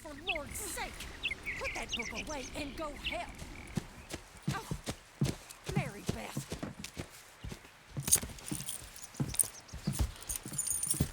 for Lord's sake, put that book away and go help. Oh, Mary Beth.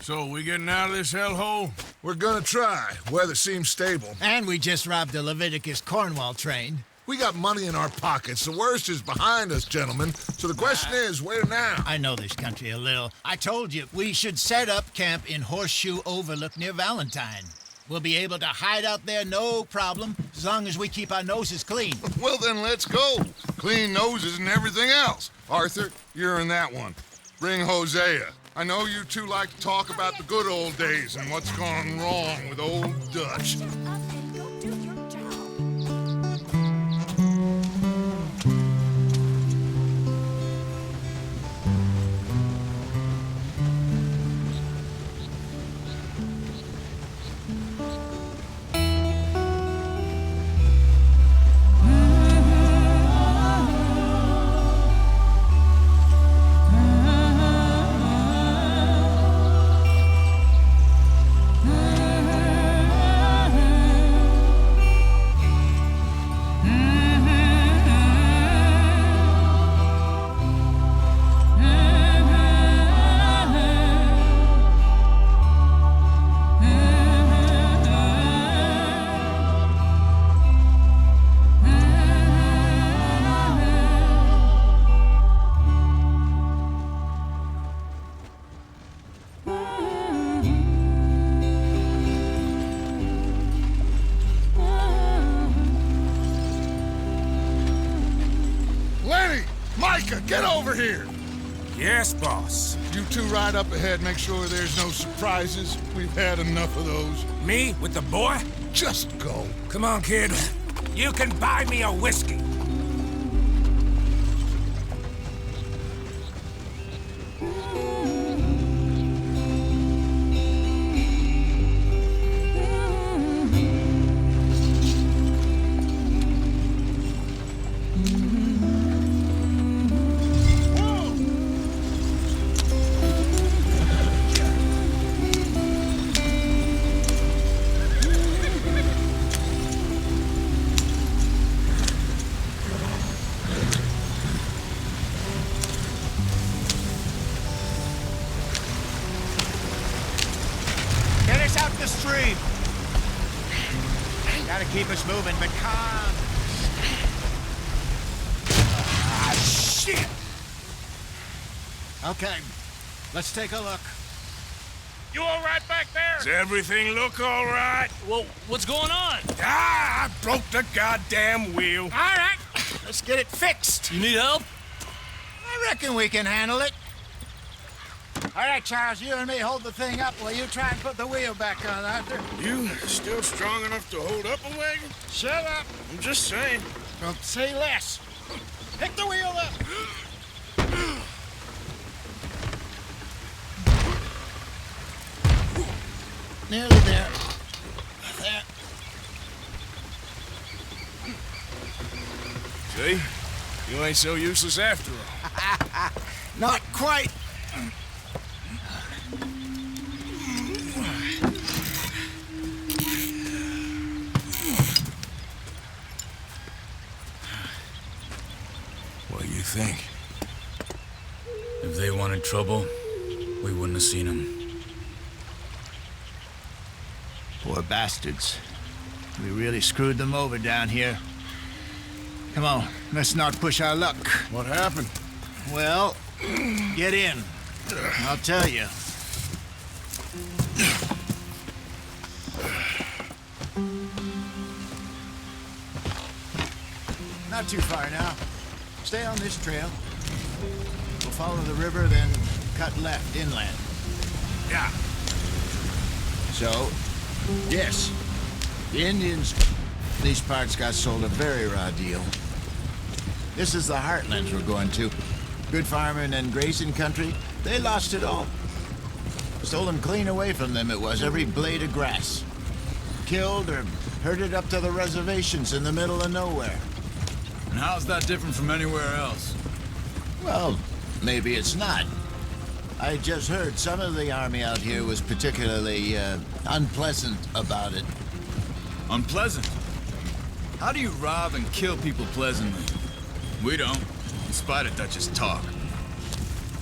So, we getting out of this hellhole? We're gonna try. Weather seems stable. And we just robbed the Leviticus Cornwall train. We got money in our pockets. The worst is behind us, gentlemen. So the question is, where now? I know this country a little. I told you, we should set up camp in Horseshoe Overlook near Valentine. We'll be able to hide out there, no problem, as long as we keep our noses clean. Well, then let's go. Clean noses and everything else. Arthur, you're in that one. Bring Hosea. I know you two like to talk about the good old days and what's gone wrong with old Dutch. Shut up and go do your job. Get over here! Yes, boss. You two ride up ahead, make sure there's no surprises. We've had enough of those. Me with the boy? Just go. Come on, kid. You can buy me a whiskey. Stream. Gotta keep us moving, but calm. Ah, shit! Okay, let's take a look. You all right back there? Does everything look all right? Well, what's going on? Ah, I broke the goddamn wheel. All right, let's get it fixed. You need help? I reckon we can handle it. All right, Charles, you and me hold the thing up while you try and put the wheel back on, Arthur. You still strong enough to hold up a wagon? Shut up. I'm just saying. Don't say less. Pick the wheel up. Nearly there. There. See? You ain't so useless after all. Not quite. What do you think? If they wanted trouble, we wouldn't have seen them. Poor bastards. We really screwed them over down here. Come on, let's not push our luck. What happened? Well, get in. I'll tell you. Not too far now. Stay on this trail. We'll follow the river, then cut left inland. Yeah. So, yes, the Indians, these parts got sold a very raw deal. This is the heartlands we're going to. Good farming and grazing country, they lost it all. Stolen clean away from them it was, every blade of grass. Killed or herded up to the reservations in the middle of nowhere. And how's that different from anywhere else? Well, maybe it's not. I just heard some of the army out here was particularly unpleasant about it. Unpleasant? How do you rob and kill people pleasantly? We don't, in spite of Dutch's talk.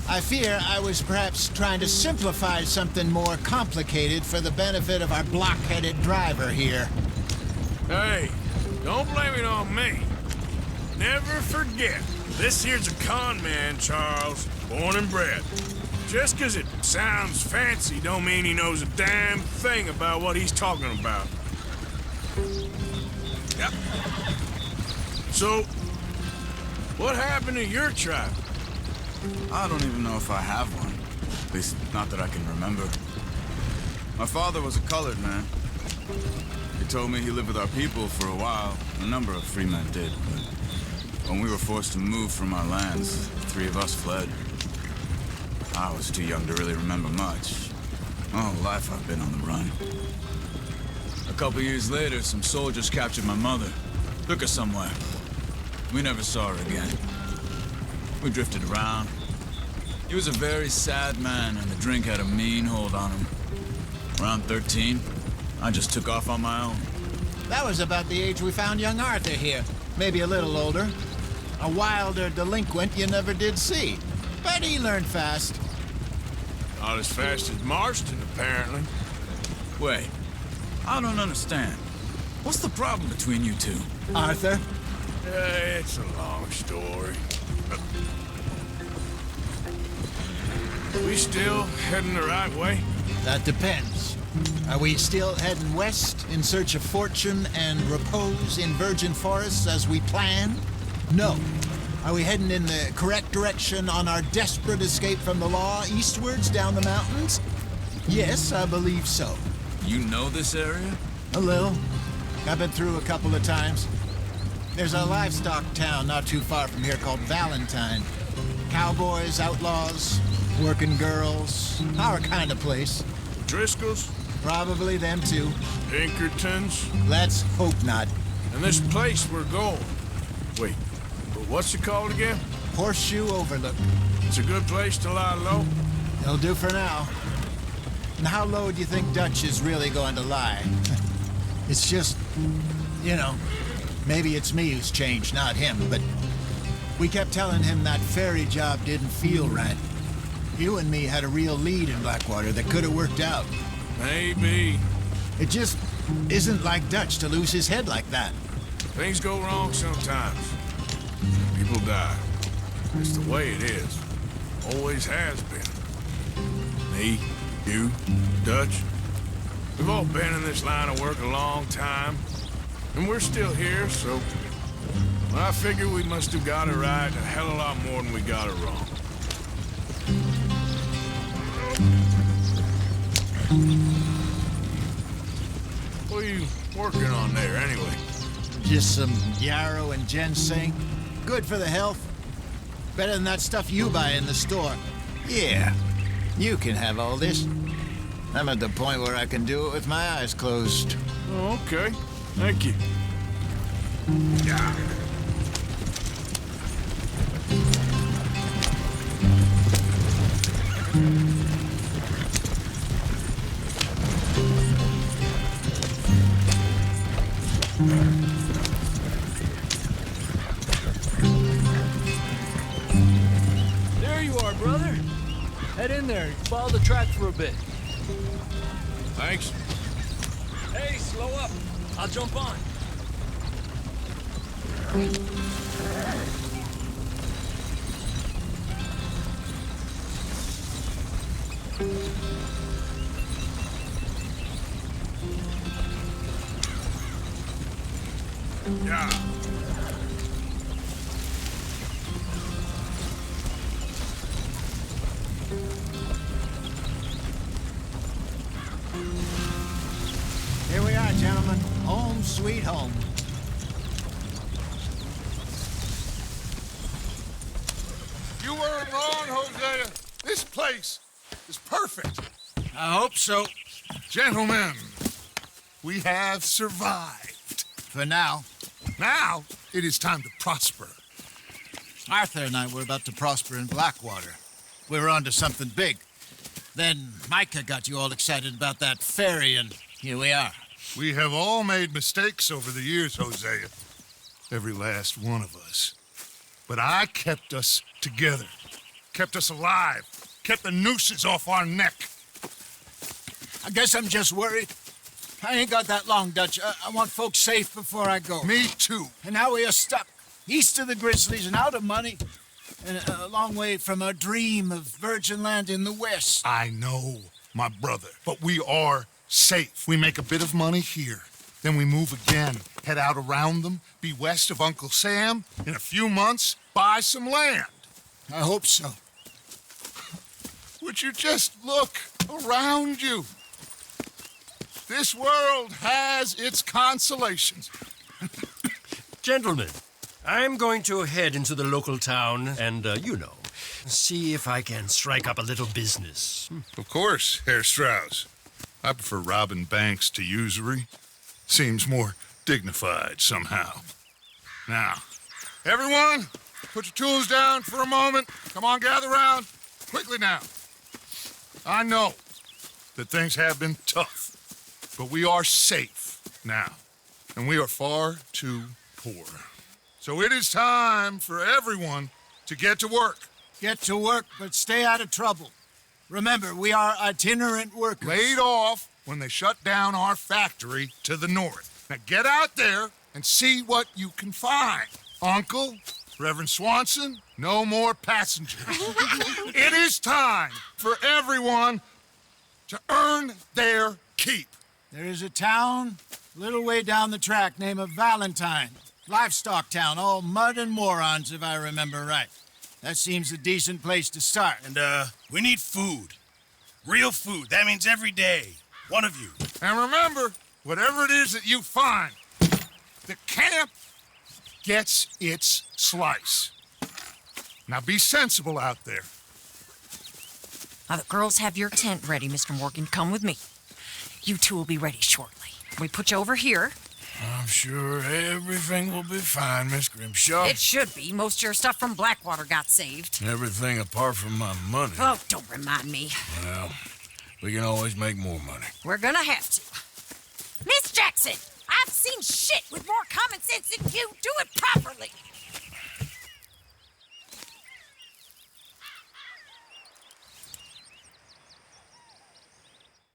I fear I was perhaps trying to simplify something more complicated for the benefit of our block-headed driver here. Hey, don't blame it on me. Never forget, this here's a con man, Charles, born and bred. Just 'cause it sounds fancy don't mean he knows a damn thing about what he's talking about. Yep. So, what happened to your tribe? I don't even know if I have one. At least, not that I can remember. My father was a colored man. He told me he lived with our people for a while. A number of free men did, but when we were forced to move from our lands, the 3 of us fled. I was too young to really remember much. My whole life I've been on the run. A couple years later, some soldiers captured my mother. Took her somewhere. We never saw her again. We drifted around. He was a very sad man, and the drink had a mean hold on him. Around 13, I just took off on my own. That was about the age we found young Arthur here. Maybe a little older. A wilder delinquent you never did see. But he learned fast. Not as fast as Marston, apparently. Wait, I don't understand. What's the problem between you two? Arthur? It's a long story. We still heading the right way? That depends. Are we still heading west in search of fortune and repose in virgin forests as we planned? No. Are we heading in the correct direction on our desperate escape from the law eastwards down the mountains? Yes, I believe so. You know this area? A little. I've been through a couple of times. There's a livestock town not too far from here called Valentine. Cowboys, outlaws, working girls, our kind of place. Driscoll's? Probably them too. Pinkertons? Let's hope not. And this place we're going. Wait, but what's it called again? Horseshoe Overlook. It's a good place to lie low? It'll do for now. And how low do you think Dutch is really going to lie? It's just, you know, maybe it's me who's changed, not him, but we kept telling him that ferry job didn't feel right. You and me had a real lead in Blackwater that could have worked out. Maybe. It just isn't like Dutch to lose his head like that. Things go wrong sometimes. People die. It's the way it is. Always has been. Me, you, Dutch. We've all been in this line of work a long time. And we're still here, so... I figure we must have got it right a hell of a lot more than we got it wrong. What are you working on there, anyway? Just some yarrow and ginseng. Good for the health. Better than that stuff you buy in the store. Yeah, you can have all this. I'm at the point where I can do it with my eyes closed. Oh, okay. Thank you. Yeah. There you are, brother. Head in there. Follow the track for a bit. Thanks. Hey, slow up. I'll jump on. Yeah. Here we are, gentlemen. Home sweet home. You weren't wrong, Hosea. This place is perfect. I hope so. Gentlemen, we have survived. For now. Now, it is time to prosper. Arthur and I were about to prosper in Blackwater. We were on to something big. Then Micah got you all excited about that ferry, and here we are. We have all made mistakes over the years, Hosea. Every last one of us. But I kept us together. Kept us alive. Kept the nooses off our neck. I guess I'm just worried. I ain't got that long, Dutch. I want folks safe before I go. Me too. And now we are stuck, east of the Grizzlies and out of money, and a long way from our dream of virgin land in the west. I know, my brother, but we are safe. We make a bit of money here, then we move again, head out around them, be west of Uncle Sam, in a few months, buy some land. I hope so. Would you just look around you? This world has its consolations. Gentlemen, I'm going to head into the local town and, see if I can strike up a little business. Of course, Herr Strauss. I prefer robbing banks to usury. Seems more dignified somehow. Now, everyone, put your tools down for a moment. Come on, gather round. Quickly now. I know that things have been tough, but we are safe now, and we are far too poor. So it is time for everyone to get to work. Get to work, but stay out of trouble. Remember, we are itinerant workers. Laid off when they shut down our factory to the north. Now get out there and see what you can find. Uncle, Reverend Swanson, no more passengers. It is time for everyone to earn their keep. There is a town a little way down the track named Valentine. Livestock town, all mud and morons, if I remember right. That seems a decent place to start. And, we need food. Real food. That means every day. One of you. And remember, whatever it is that you find, the camp gets its slice. Now be sensible out there. Now, the girls have your tent ready, Mr. Morgan. Come with me. You two will be ready shortly. We put you over here. I'm sure everything will be fine, Miss Grimshaw. It should be. Most of your stuff from Blackwater got saved. Everything apart from my money. Oh, don't remind me. Well, we can always make more money. We're gonna have to. Miss Jackson, I've seen shit with more common sense than you. Do it properly.